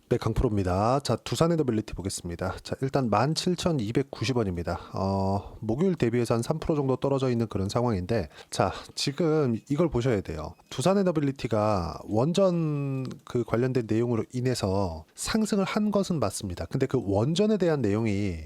네, 강프로입니다. 자, 두산 에너빌리티 보겠습니다. 자, 일단 17,290원입니다. 목요일 대비해서 한 3% 정도 떨어져 있는 그런 상황인데, 자, 지금 이걸 보셔야 돼요. 두산 에너빌리티가 원전 그 관련된 내용으로 인해서 상승을 한 것은 맞습니다. 근데 그 원전에 대한 내용이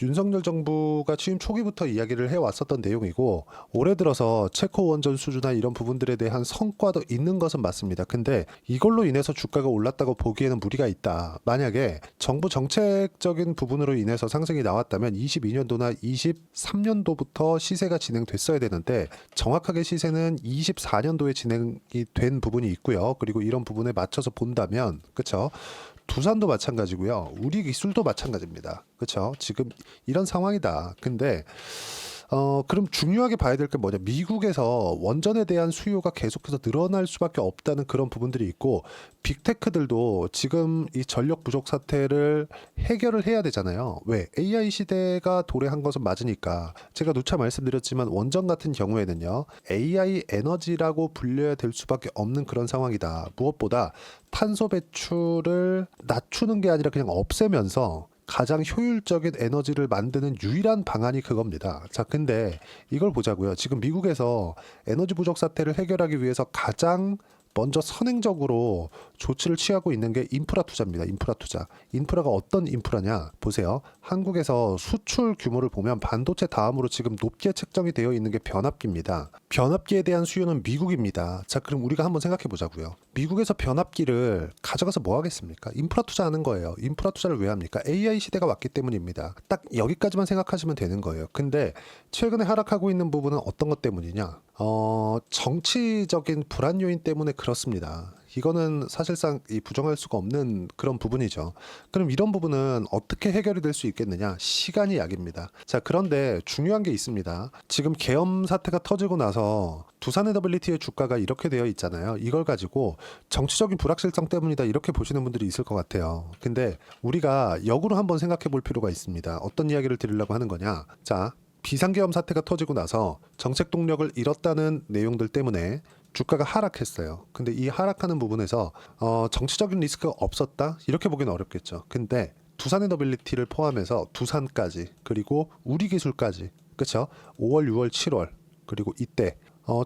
윤석열 정부가 취임 초기부터 이야기를 해왔었던 내용이고, 올해 들어서 체코 원전 수주나 이런 부분들에 대한 성과도 있는 것은 맞습니다. 근데 이걸로 인해서 주가가 올랐다고 보기에는 무리가 있다. 만약에 정부 정책적인 부분으로 인해서 상승이 나왔다면 22년도나 23년도부터 시세가 진행됐어야 되는데, 정확하게 시세는 24년도에 진행이 된 부분이 있고요. 그리고 이런 부분에 맞춰서 본다면, 그쵸? 두산도 마찬가지고요. 우리 기술도 마찬가지입니다. 그렇죠? 지금 이런 상황이다. 근데 그럼 중요하게 봐야 될 게 뭐냐? 미국에서 원전에 대한 수요가 계속해서 늘어날 수밖에 없다는 그런 부분들이 있고, 빅테크들도 지금 이 전력 부족 사태를 해결을 해야 되잖아요. 왜? AI 시대가 도래한 것은 맞으니까. 제가 누차 말씀드렸지만 원전 같은 경우에는요, AI 에너지라고 불려야 될 수밖에 없는 그런 상황이다. 무엇보다 탄소 배출을 낮추는 게 아니라 그냥 없애면서 가장 효율적인 에너지를 만드는 유일한 방안이 그겁니다. 자, 근데 이걸 보자고요. 지금 미국에서 에너지 부족 사태를 해결하기 위해서 가장 먼저 선행적으로 조치를 취하고 있는 게 인프라 투자입니다. 인프라 투자. 인프라가 어떤 인프라냐? 보세요. 한국에서 수출 규모를 보면 반도체 다음으로 지금 높게 책정이 되어 있는 게 변압기입니다. 변압기에 대한 수요는 미국입니다. 자, 그럼 우리가 한번 생각해 보자고요. 미국에서 변압기를 가져가서 뭐 하겠습니까? 인프라 투자하는 거예요. 인프라 투자를 왜 합니까? AI 시대가 왔기 때문입니다. 딱 여기까지만 생각하시면 되는 거예요. 근데 최근에 하락하고 있는 부분은 어떤 것 때문이냐? 정치적인 불안 요인 때문에 그렇습니다. 이거는 사실상 이 부정할 수가 없는 그런 부분이죠. 그럼 이런 부분은 어떻게 해결이 될 수 있겠느냐? 시간이 약입니다. 자, 그런데 중요한 게 있습니다. 지금 계엄 사태가 터지고 나서 두산 에너빌리티의 주가가 이렇게 되어 있잖아요. 이걸 가지고 정치적인 불확실성 때문이다 이렇게 보시는 분들이 있을 것 같아요. 근데 우리가 역으로 한번 생각해 볼 필요가 있습니다. 어떤 이야기를 드리려고 하는 거냐? 자, 비상계엄 사태가 터지고 나서 정책 동력을 잃었다는 내용들 때문에 주가가 하락했어요. 근데 이 하락하는 부분에서 정치적인 리스크가 없었다? 이렇게 보기는 어렵겠죠. 근데 두산 에너빌리티를 포함해서 두산까지 그리고 우리기술까지 그렇죠? 5월, 6월, 7월 그리고 이때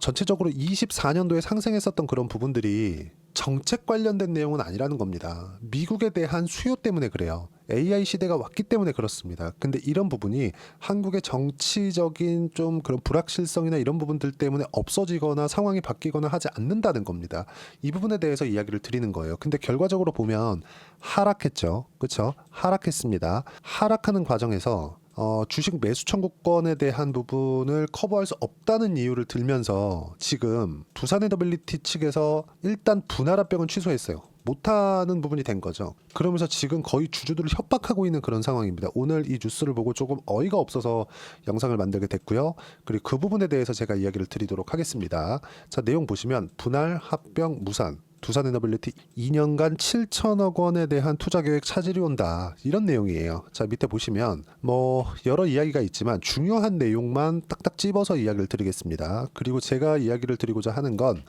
전체적으로 24년도에 상승했었던 그런 부분들이 정책 관련된 내용은 아니라는 겁니다. 미국에 대한 수요 때문에 그래요. AI 시대가 왔기 때문에 그렇습니다. 근데 이런 부분이 한국의 정치적인 좀 그런 불확실성이나 이런 부분들 때문에 없어지거나 상황이 바뀌거나 하지 않는다는 겁니다. 이 부분에 대해서 이야기를 드리는 거예요. 근데 결과적으로 보면 하락했죠. 그렇죠? 하락했습니다. 하락하는 과정에서 주식 매수 청구권에 대한 부분을 커버할 수 없다는 이유를 들면서 지금 두산 에너빌리티 측에서 일단 분할 합병은 취소했어요. 못하는 부분이 된 거죠. 그러면서 지금 거의 주주들을 협박하고 있는 그런 상황입니다. 오늘 이 뉴스를 보고 조금 어이가 없어서 영상을 만들게 됐고요. 그리고 그 부분에 대해서 제가 이야기를 드리도록 하겠습니다. 자, 내용 보시면 분할 합병 무산 두산 에너빌리티 2년간 7천억 원에 대한 투자 계획 차질이 온다. 이런 내용이에요. 자, 밑에 보시면 뭐 여러 이야기가 있지만 중요한 내용만 딱딱 찝어서 이야기를 드리겠습니다. 그리고 제가 이야기를 드리고자 하는 건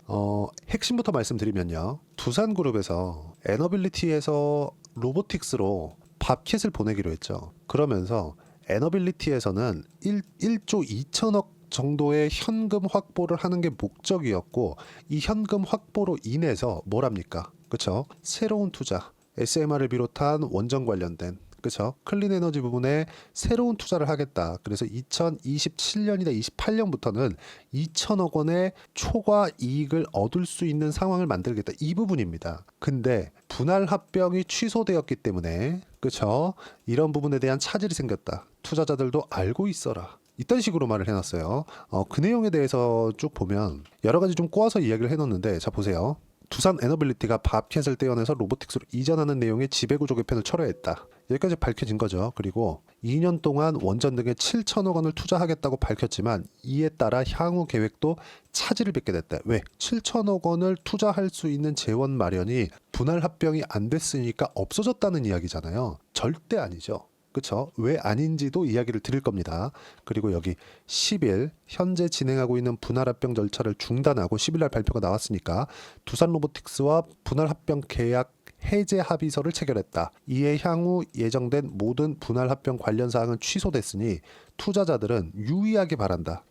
핵심부터 말씀드리면요. 두산그룹에서 에너빌리티에서 로보틱스로 밥켓을 보내기로 했죠. 그러면서 에너빌리티에서는 1조 2천억 정도의 현금 확보를 하는 게 목적이었고, 이 현금 확보로 인해서 뭘 합니까? 그쵸? 새로운 투자, SMR을 비롯한 원전 관련된 그쵸? 클린 에너지 부분에 새로운 투자를 하겠다. 그래서 2027년이나 28년부터는 2천억 원의 초과 이익을 얻을 수 있는 상황을 만들겠다. 이 부분입니다. 근데 분할 합병이 취소되었기 때문에 그쵸? 이런 부분에 대한 차질이 생겼다. 투자자들도 알고 있어라. 이딴 식으로 말을 해놨어요. 그 내용에 대해서 쭉 보면 여러 가지 좀 꼬아서 이야기를 해놓는데, 자 보세요. 두산 에너빌리티가 밥캣을 떼어내서 로보틱스로 이전하는 내용의 지배구조 개편을 철회했다. 여기까지 밝혀진 거죠. 그리고 2년 동안 원전 등에 7천억 원을 투자하겠다고 밝혔지만 이에 따라 향후 계획도 차질을 빚게 됐다. 왜? 7천억 원을 투자할 수 있는 재원 마련이 분할 합병이 안 됐으니까 없어졌다는 이야기잖아요. 절대 아니죠. 그쵸? 왜 아닌지도 이야기를 드릴 겁니다. 그리고 여기 10일 현재 진행하고 있는 분할 합병 절차를 중단하고 10일 날 발표가 나왔으니까 두산 로보틱스와 분할 합병 계약 해제 합의서를 체결했다. 이에 향후 예정된 모든 분할 합병 관련 사항은 취소됐으니 투자자들은 유의하기 바란다.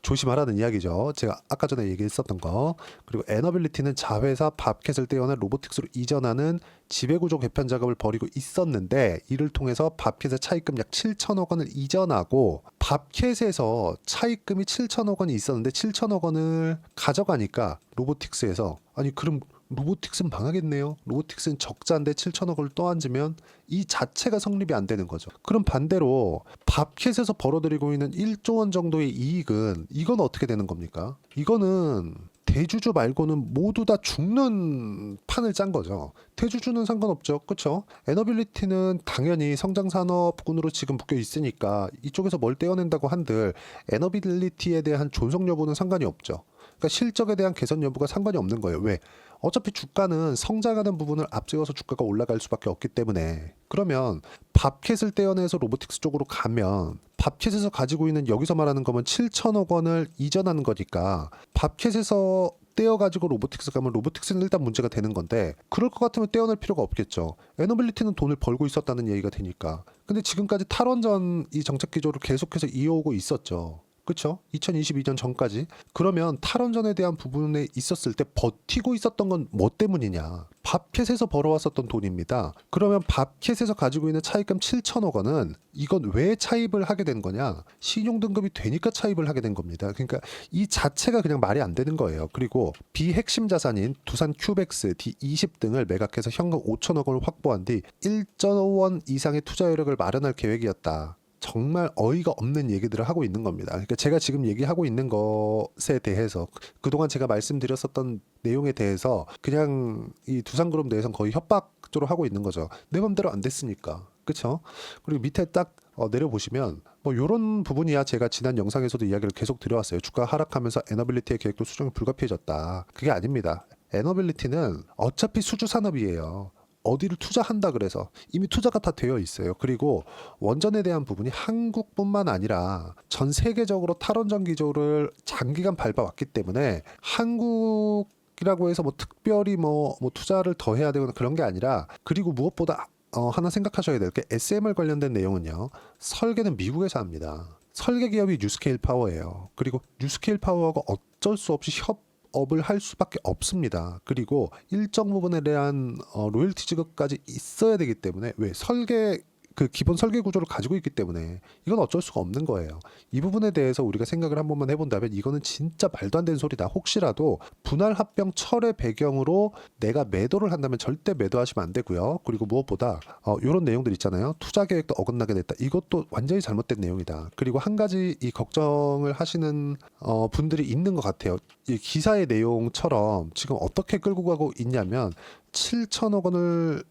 조심하라는 이야기죠. 제가 아까 전에 얘기했었던 거. 그리고 에너빌리티는 자회사 밥캣을 떼어내 로보틱스로 이전하는 지배구조 개편 작업을 벌이고 있었는데 이를 통해서 밥캣의 차입금 약 7천억 원을 이전하고 밥캣에서 차입금이 7천억 원이 있었는데 7천억 원을 가져가니까 로보틱스에서 아니 그럼 로보틱스는 망하겠네요. 로보틱스는 적자인데 7천억을 떠안으면 이 자체가 성립이 안 되는 거죠. 그럼 반대로 밥캣에서 벌어들이고 있는 1조 원 정도의 이익은 이건 어떻게 되는 겁니까? 이거는 대주주 말고는 모두 다 죽는 판을 짠 거죠. 대주주는 상관없죠. 그렇죠? 에너빌리티는 당연히 성장산업군으로 지금 묶여 있으니까 이쪽에서 뭘 떼어낸다고 한들 에너빌리티에 대한 존속 여부는 상관이 없죠. 그러니까 실적에 대한 개선 여부가 상관이 없는 거예요. 왜? 어차피 주가는 성장하는 부분을 앞세워서 주가가 올라갈 수밖에 없기 때문에 그러면 밥캣을 떼어내서 로보틱스 쪽으로 가면 밥캣에서 가지고 있는 여기서 말하는 거면 7천억 원을 이전하는 거니까 밥캣에서 떼어가지고 로보틱스 가면 로보틱스는 일단 문제가 되는 건데 그럴 것 같으면 떼어낼 필요가 없겠죠. 에너빌리티는 돈을 벌고 있었다는 얘기가 되니까. 근데 지금까지 탈원전 이 정책 기조를 계속해서 이어오고 있었죠. 그렇죠? 2022년 전까지. 그러면 탈원전에 대한 부분에 있었을 때 버티고 있었던 건 뭐 때문이냐? 밥캣에서 벌어왔었던 돈입니다. 그러면 밥캣에서 가지고 있는 차입금 7천억 원은 이건 왜 차입을 하게 된 거냐? 신용등급이 되니까 차입을 하게 된 겁니다. 그러니까 이 자체가 그냥 말이 안 되는 거예요. 그리고 비핵심 자산인 두산 큐벡스, D20 등을 매각해서 현금 5천억 원을 확보한 뒤 1조 원 이상의 투자 여력을 마련할 계획이었다. 정말 어이가 없는 얘기들을 하고 있는 겁니다. 그러니까 제가 지금 얘기하고 있는 것에 대해서 그동안 제가 말씀드렸었던 내용에 대해서 그냥 이 두산그룹 내에서는 거의 협박조로 하고 있는 거죠. 내 맘대로 안 됐으니까. 그렇죠? 그리고 밑에 딱 내려보시면 뭐 이런 부분이야 제가 지난 영상에서도 이야기를 계속 드려왔어요. 주가 하락하면서 에너빌리티의 계획도 수정이 불가피해졌다. 그게 아닙니다. 에너빌리티는 어차피 수주 산업이에요. 어디를 투자한다 그래서 이미 투자가 다 되어 있어요. 그리고 원전에 대한 부분이 한국뿐만 아니라 전 세계적으로 탈원전 기조를 장기간 밟아왔기 때문에 한국이라고 해서 뭐 특별히 뭐 투자를 더 해야 되거나 그런 게 아니라 그리고 무엇보다 하나 생각하셔야 될 게 SMR 관련된 내용은요. 설계는 미국에서 합니다. 설계 기업이 뉴스케일 파워예요. 그리고 뉴스케일 파워가 어쩔 수 없이 업을 할 수밖에 없습니다. 그리고 일정 부분에 대한 로열티 지급까지 있어야 되기 때문에 왜 그 기본 설계 구조를 가지고 있기 때문에 이건 어쩔 수가 없는 거예요. 이 부분에 대해서 우리가 생각을 한 번만 해본다면 이거는 진짜 말도 안 되는 소리다. 혹시라도 분할 합병 철의 배경으로 내가 매도를 한다면 절대 매도하시면 안 되고요. 그리고 무엇보다 이런 내용들 있잖아요. 투자 계획도 어긋나게 됐다. 이것도 완전히 잘못된 내용이다. 그리고 한 가지 이 걱정을 하시는 분들이 있는 것 같아요. 이 기사의 내용처럼 지금 어떻게 끌고 가고 있냐면 7천억 원을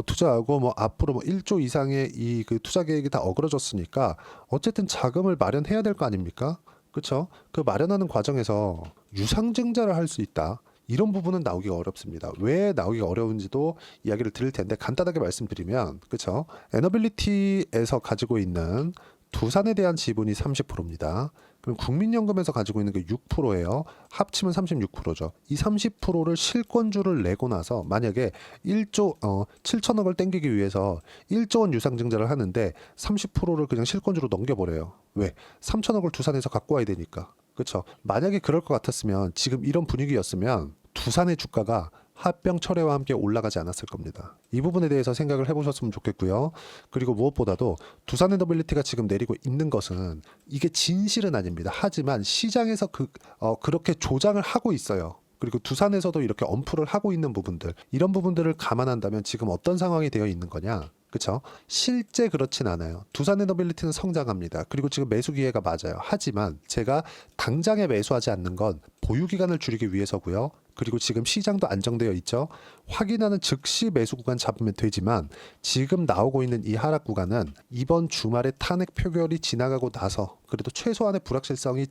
투자하고 뭐 앞으로 뭐 1조 이상의 이 그 투자 계획이 다 어그러졌으니까 어쨌든 자금을 마련해야 될 거 아닙니까? 그렇죠? 그 마련하는 과정에서 유상증자를 할 수 있다. 이런 부분은 나오기가 어렵습니다. 왜 나오기가 어려운지도 이야기를 드릴 텐데 간단하게 말씀드리면 그렇죠? 에너빌리티에서 가지고 있는 두산에 대한 지분이 30%입니다. 그럼 국민연금에서 가지고 있는 게 6%예요. 합치면 36%죠. 이 30%를 실권주를 내고 나서 만약에 7천억을 땡기기 위해서 1조 원 유상증자를 하는데 30%를 그냥 실권주로 넘겨버려요. 왜? 3천억을 두산에서 갖고 와야 되니까. 그렇죠? 만약에 그럴 것 같았으면 지금 이런 분위기였으면 두산의 주가가 합병 철회와 함께 올라가지 않았을 겁니다. 이 부분에 대해서 생각을 해보셨으면 좋겠고요. 그리고 무엇보다도 두산 에너빌리티가 지금 내리고 있는 것은 이게 진실은 아닙니다. 하지만 시장에서 그렇게 조장을 하고 있어요. 그리고 두산에서도 이렇게 엄프를 하고 있는 부분들 이런 부분들을 감안한다면 지금 어떤 상황이 되어 있는 거냐? 그렇죠? 실제 그렇진 않아요. 두산 에너빌리티는 성장합니다. 그리고 지금 매수 기회가 맞아요. 하지만 제가 당장에 매수하지 않는 건 보유 기간을 줄이기 위해서고요. 그리고 지금 시장도 안정되어 있죠. 확인하는 즉시 매수 구간 잡으면 되지만 지금 나오고 있는 이 하락 구간은 이번 주말에 탄핵 표결이 지나가고 나서 그래도 최소한의 불확실성이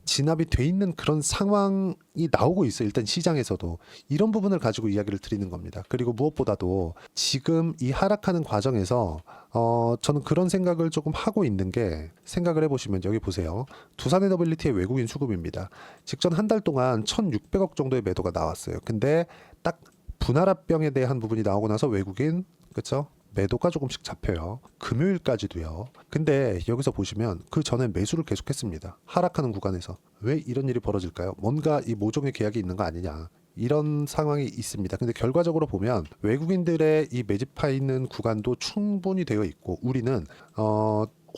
진압이 돼 있는 그런 상황이 나오고 있어요. 일단 시장에서도 이런 부분을 가지고 이야기를 드리는 겁니다. 그리고 무엇보다도 지금 이 하락하는 과정에서 저는 그런 생각을 조금 하고 있는 게 생각을 해보시면 여기 보세요. 두산 에너빌리티의 외국인 수급입니다. 직전 한 달 동안 1,600억 정도의 매도가 나왔어요. 근데 딱 분할합병에 대한 부분이 나오고 나서 외국인, 그렇죠? 매도가 조금씩 잡혀요. 금요일까지도요. 근데 여기서 보시면 그 전에 매수를 계속했습니다. 하락하는 구간에서. 왜 이런 일이 벌어질까요? 뭔가 이 모종의 계약이 있는 거 아니냐. 이런 상황이 있습니다. 근데 결과적으로 보면 외국인들의 이 매집해 있는 구간도 충분히 되어 있고 우리는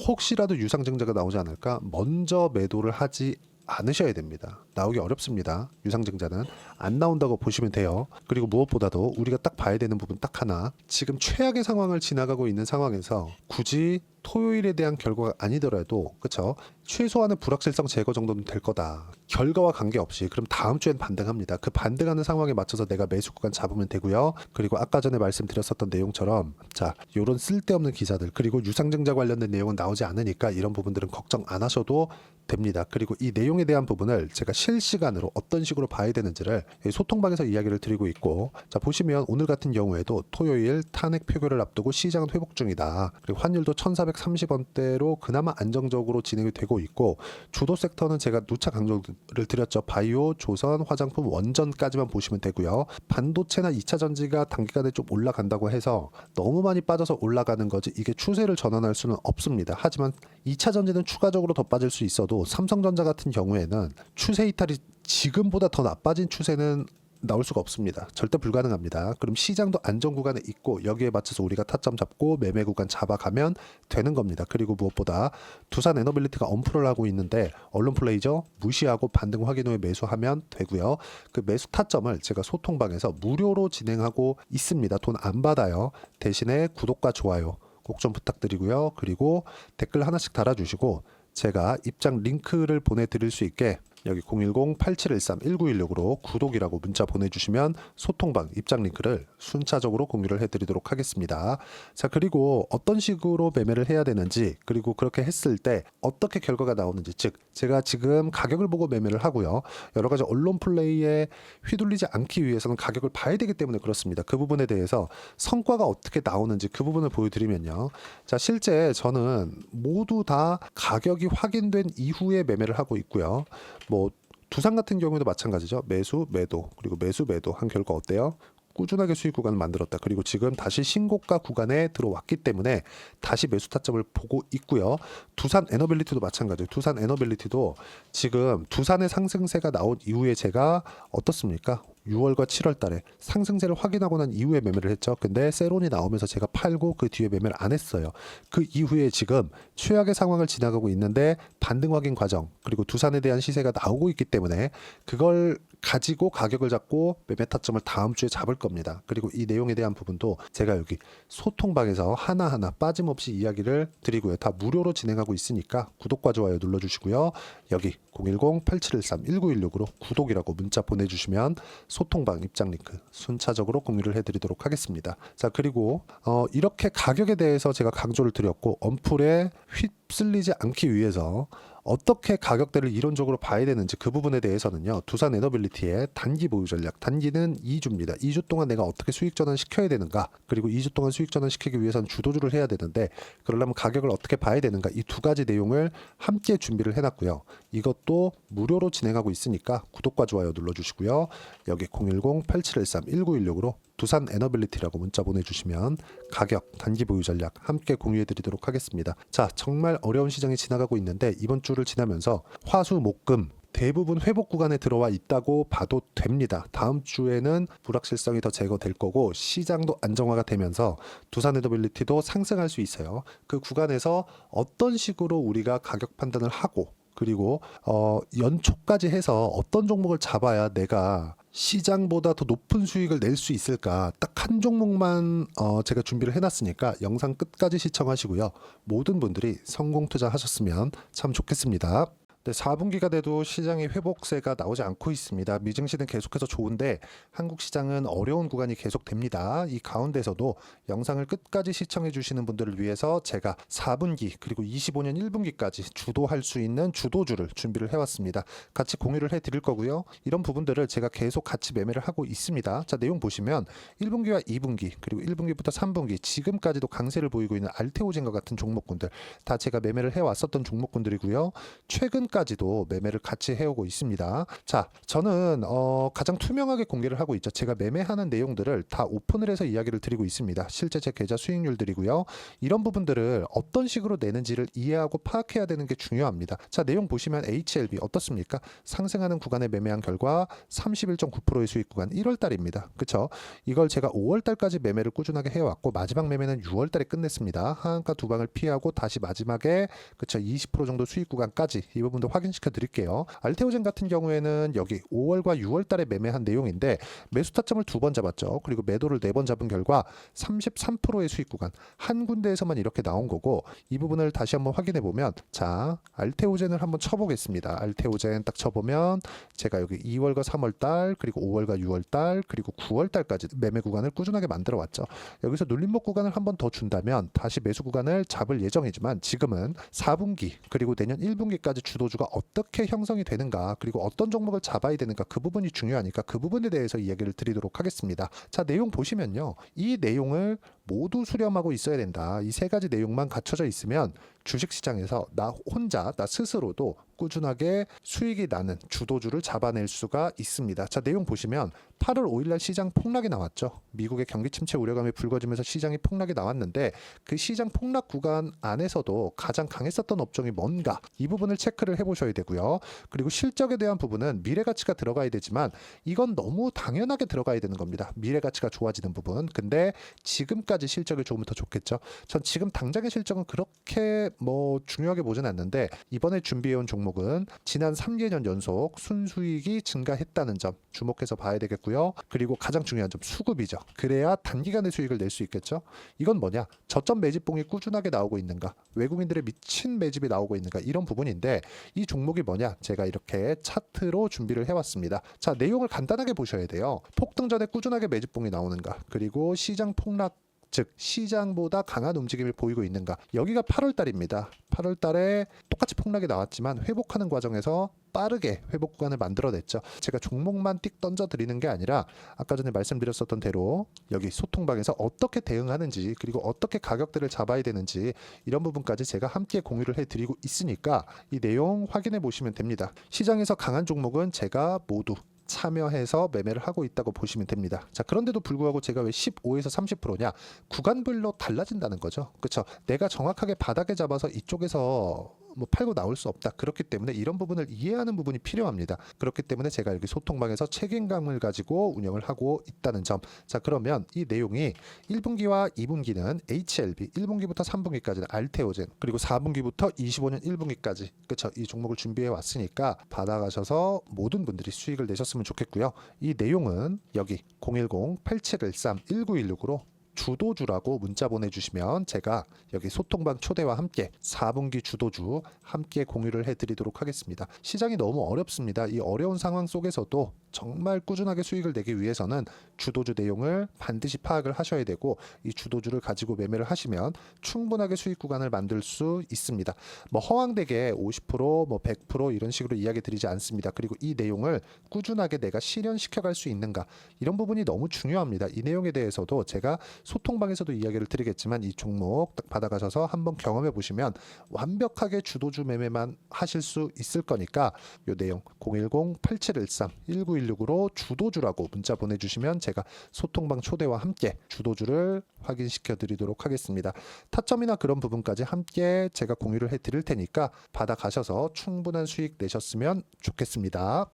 혹시라도 유상증자가 나오지 않을까 먼저 매도를 하지 않으셔야 됩니다. 나오기 어렵습니다. 유상증자는 안 나온다고 보시면 돼요. 그리고 무엇보다도 우리가 딱 봐야 되는 부분 딱 하나, 지금 최악의 상황을 지나가고 있는 상황에서 굳이 토요일에 대한 결과가 아니더라도 그쵸? 최소한의 불확실성 제거 정도는 될 거다. 결과와 관계없이 그럼 다음 주엔 반등합니다. 그 반등하는 상황에 맞춰서 내가 매수 구간 잡으면 되고요. 그리고 아까 전에 말씀드렸었던 내용처럼 자, 요런 쓸데없는 기사들 그리고 유상증자 관련된 내용은 나오지 않으니까 이런 부분들은 걱정 안 하셔도 됩니다. 그리고 이 내용에 대한 부분을 제가 실시간으로 어떤 식으로 봐야 되는지를 소통방에서 이야기를 드리고 있고, 자 보시면 오늘 같은 경우에도 토요일 탄핵 표결을 앞두고 시장은 회복 중이다. 그리고 환율도 1430원대로 그나마 안정적으로 진행이 되고 있고, 주도 섹터는 제가 누차 강조를 드렸죠. 바이오, 조선, 화장품, 원전까지만 보시면 되고요. 반도체나 2차 전지가 단기간에 좀 올라간다고 해서 너무 많이 빠져서 올라가는 거지 이게 추세를 전환할 수는 없습니다. 하지만 2차 전지는 추가적으로 더 빠질 수 있어도 삼성전자 같은 경우에는 추세 이탈이 지금보다 더 나빠진 추세는 나올 수가 없습니다. 절대 불가능합니다. 그럼 시장도 안정 구간에 있고 여기에 맞춰서 우리가 타점 잡고 매매 구간 잡아가면 되는 겁니다. 그리고 무엇보다 두산 에너빌리티가 언플을 하고 있는데 언론 플레이죠. 무시하고 반등 확인 후에 매수하면 되고요. 그 매수 타점을 제가 소통방에서 무료로 진행하고 있습니다. 돈 안 받아요. 대신에 구독과 좋아요 꼭 좀 부탁드리고요. 그리고 댓글 하나씩 달아주시고 제가 입장 링크를 보내드릴 수 있게 여기 010-8713-1916으로 구독이라고 문자 보내주시면 소통방 입장 링크를 순차적으로 공유를 해드리도록 하겠습니다. 자, 그리고 어떤 식으로 매매를 해야 되는지, 그리고 그렇게 했을 때 어떻게 결과가 나오는지, 즉 제가 지금 가격을 보고 매매를 하고요. 여러 가지 언론 플레이에 휘둘리지 않기 위해서는 가격을 봐야 되기 때문에 그렇습니다. 그 부분에 대해서 성과가 어떻게 나오는지 그 부분을 보여드리면요. 자, 실제 저는 모두 다 가격이 확인된 이후에 매매를 하고 있고요. 뭐 두산 같은 경우에도 마찬가지죠. 매수, 매도, 그리고 매수, 매도 한 결과 어때요? 꾸준하게 수익 구간을 만들었다. 그리고 지금 다시 신고가 구간에 들어왔기 때문에 다시 매수 타점을 보고 있고요. 두산 에너빌리티도 마찬가지예요. 두산 에너빌리티도 지금 두산의 상승세가 나온 이후에 제가 어떻습니까? 6월과 7월 달에 상승세를 확인하고 난 이후에 매매를 했죠. 근데 세론이 나오면서 제가 팔고 그 뒤에 매매를 안 했어요. 그 이후에 지금 최악의 상황을 지나가고 있는데 반등 확인 과정, 그리고 두산에 대한 시세가 나오고 있기 때문에 그걸 가지고 가격을 잡고 매매 타점을 다음 주에 잡을 겁니다. 그리고 이 내용에 대한 부분도 제가 여기 소통방에서 하나하나 빠짐없이 이야기를 드리고요. 다 무료로 진행하고 있으니까 구독과 좋아요 눌러주시고요. 여기 010-8713-1916으로 구독이라고 문자 보내주시면 소통방 입장 링크 순차적으로 공유를 해드리도록 하겠습니다. 자, 그리고 이렇게 가격에 대해서 제가 강조를 드렸고 언플에 휩쓸리지 않기 위해서 어떻게 가격대를 이론적으로 봐야 되는지 그 부분에 대해서는요. 두산 에너빌리티의 단기 보유 전략, 단기는 2주입니다. 2주 동안 내가 어떻게 수익 전환 시켜야 되는가, 그리고 2주 동안 수익 전환 시키기 위해서는 주도주를 해야 되는데 그러려면 가격을 어떻게 봐야 되는가, 이 두 가지 내용을 함께 준비를 해놨고요. 이것도 무료로 진행하고 있으니까 구독과 좋아요 눌러주시고요. 여기 010-8713-1916으로 두산 에너빌리티라고 문자 보내주시면 가격, 단기 보유 전략 함께 공유해드리도록 하겠습니다. 자, 정말 어려운 시장이 지나가고 있는데 이번 주를 지나면서 화수, 목, 금 대부분 회복 구간에 들어와 있다고 봐도 됩니다. 다음 주에는 불확실성이 더 제거될 거고 시장도 안정화가 되면서 두산 에너빌리티도 상승할 수 있어요. 그 구간에서 어떤 식으로 우리가 가격 판단을 하고, 그리고 연초까지 해서 어떤 종목을 잡아야 내가 시장보다 더 높은 수익을 낼 수 있을까, 딱 한 종목만 제가 준비를 해놨으니까 영상 끝까지 시청하시고요. 모든 분들이 성공 투자하셨으면 참 좋겠습니다. 네, 4분기가 돼도 시장의 회복세가 나오지 않고 있습니다. 미증시는 계속해서 좋은데 한국 시장은 어려운 구간이 계속됩니다. 이 가운데서도 영상을 끝까지 시청해 주시는 분들을 위해서 제가 4분기 그리고 25년 1분기까지 주도할 수 있는 주도주를 준비를 해왔습니다. 같이 공유를 해드릴 거고요. 이런 부분들을 제가 계속 같이 매매를 하고 있습니다. 자, 내용 보시면 1분기와 2분기 그리고 1분기부터 3분기 지금까지도 강세를 보이고 있는 알테오젠과 같은 종목군들 다 제가 매매를 해왔었던 종목군들이고요. 최근 오픈까지도 매매를 같이 해오고 있습니다. 자, 저는 가장 투명하게 공개를 하고 있죠. 제가 매매하는 내용들을 다 오픈을 해서 이야기를 드리고 있습니다. 실제 제 계좌 수익률들이고요. 이런 부분들을 어떤 식으로 내는지를 이해하고 파악해야 되는 게 중요합니다. 자, 내용 보시면 HLB 어떻습니까? 상승하는 구간에 매매한 결과 31.9%의 수익 구간 1월 달입니다. 그쵸? 이걸 제가 5월 달까지 매매를 꾸준하게 해왔고 마지막 매매는 6월 달에 끝냈습니다. 하한가 두 방을 피하고 다시 마지막에 그쵸 20% 정도 수익 구간까지 이 부분도 확인시켜 드릴게요. 알테오젠 같은 경우에는 여기 5월과 6월 달에 매매한 내용인데 매수 타점을 2번 잡았죠. 그리고 매도를 4번 잡은 결과 33%의 수익 구간 한 군데에서만 이렇게 나온 거고 이 부분을 다시 한번 확인해 보면 자 알테오젠을 한번 쳐보겠습니다. 알테오젠 딱 쳐보면 제가 여기 2월과 3월 달 그리고 5월과 6월 달 그리고 9월 달까지 매매 구간을 꾸준하게 만들어 왔죠. 여기서 눌림목 구간을 한번 더 준다면 다시 매수 구간을 잡을 예정이지만 지금은 4분기 그리고 내년 1분기까지 주도주가 어떻게 형성이 되는가 그리고 어떤 종목을 잡아야 되는가 그 부분이 중요하니까 그 부분에 대해서 이야기를 드리도록 하겠습니다. 자, 내용 보시면요. 이 내용을 모두 수렴하고 있어야 된다. 이 세 가지 내용만 갖춰져 있으면 주식시장에서 나 혼자 나 스스로도 꾸준하게 수익이 나는 주도주를 잡아낼 수가 있습니다. 자, 내용 보시면 8월 5일날 시장 폭락이 나왔죠. 미국의 경기 침체 우려감이 불거지면서 시장이 폭락이 나왔는데 그 시장 폭락 구간 안에서도 가장 강했었던 업종이 뭔가 이 부분을 체크를 해보셔야 되고요. 그리고 실적에 대한 부분은 미래 가치가 들어가야 되지만 이건 너무 당연하게 들어가야 되는 겁니다. 미래 가치가 좋아지는 부분. 근데 지금까지 실적이 좋으면 더 좋겠죠. 전 지금 당장의 실적은 그렇게 중요하게 보진 않는데 이번에 준비해온 종목은 지난 3개년 연속 순수익이 증가했다는 점 주목해서 봐야 되겠고요. 그리고 가장 중요한 점 수급이죠. 그래야 단기간에 수익을 낼 수 있겠죠. 이건 뭐냐? 저점 매집봉이 꾸준하게 나오고 있는가? 외국인들의 미친 매집이 나오고 있는가? 이런 부분인데 이 종목이 뭐냐? 제가 이렇게 차트로 준비를 해왔습니다. 자, 내용을 간단하게 보셔야 돼요. 폭등 전에 꾸준하게 매집봉이 나오는가? 그리고 시장 폭락 즉 시장보다 강한 움직임을 보이고 있는가. 여기가 8월 달입니다. 8월 달에 똑같이 폭락이 나왔지만 회복하는 과정에서 빠르게 회복 구간을 만들어냈죠. 제가 종목만 띡 던져드리는 게 아니라 아까 전에 말씀드렸었던 대로 여기 소통방에서 어떻게 대응하는지 그리고 어떻게 가격대를 잡아야 되는지 이런 부분까지 제가 함께 공유를 해드리고 있으니까 이 내용 확인해 보시면 됩니다. 시장에서 강한 종목은 제가 모두 참여해서 매매를 하고 있다고 보시면 됩니다. 자, 그런데도 불구하고 제가 왜 15에서 30%냐? 구간별로 달라진다는 거죠. 그렇죠? 내가 정확하게 바닥에 잡아서 이쪽에서 팔고 나올 수 없다. 그렇기 때문에 이런 부분을 이해하는 부분이 필요합니다. 그렇기 때문에 제가 여기 소통방에서 책임감을 가지고 운영을 하고 있다는 점. 자, 그러면 이 내용이 1분기와 2분기는 HLB, 1분기부터 3분기까지는 알테오젠, 그리고 4분기부터 25년 1분기까지 그렇죠. 이 종목을 준비해 왔으니까 받아가셔서 모든 분들이 수익을 내셨으면 좋겠고요. 이 내용은 여기 010-8713-1916으로 주도주라고 문자 보내주시면 제가 여기 소통방 초대와 함께 4분기 주도주 함께 공유를 해드리도록 하겠습니다. 시장이 너무 어렵습니다. 이 어려운 상황 속에서도 정말 꾸준하게 수익을 내기 위해서는 주도주 내용을 반드시 파악을 하셔야 되고 이 주도주를 가지고 매매를 하시면 충분하게 수익 구간을 만들 수 있습니다. 허황되게 50%, 100% 이런 식으로 이야기 드리지 않습니다. 그리고 이 내용을 꾸준하게 내가 실현시켜 갈 수 있는가 이런 부분이 너무 중요합니다. 이 내용에 대해서도 제가 소통방에서도 이야기를 드리겠지만 이 종목 딱 받아가셔서 한번 경험해 보시면 완벽하게 주도주 매매만 하실 수 있을 거니까 이 내용 010-8713-1916으로 주도주라고 문자 보내주시면 제가 소통방 초대와 함께 주도주를 확인시켜 드리도록 하겠습니다. 타점이나 그런 부분까지 함께 제가 공유를 해 드릴 테니까 받아가셔서 충분한 수익 내셨으면 좋겠습니다.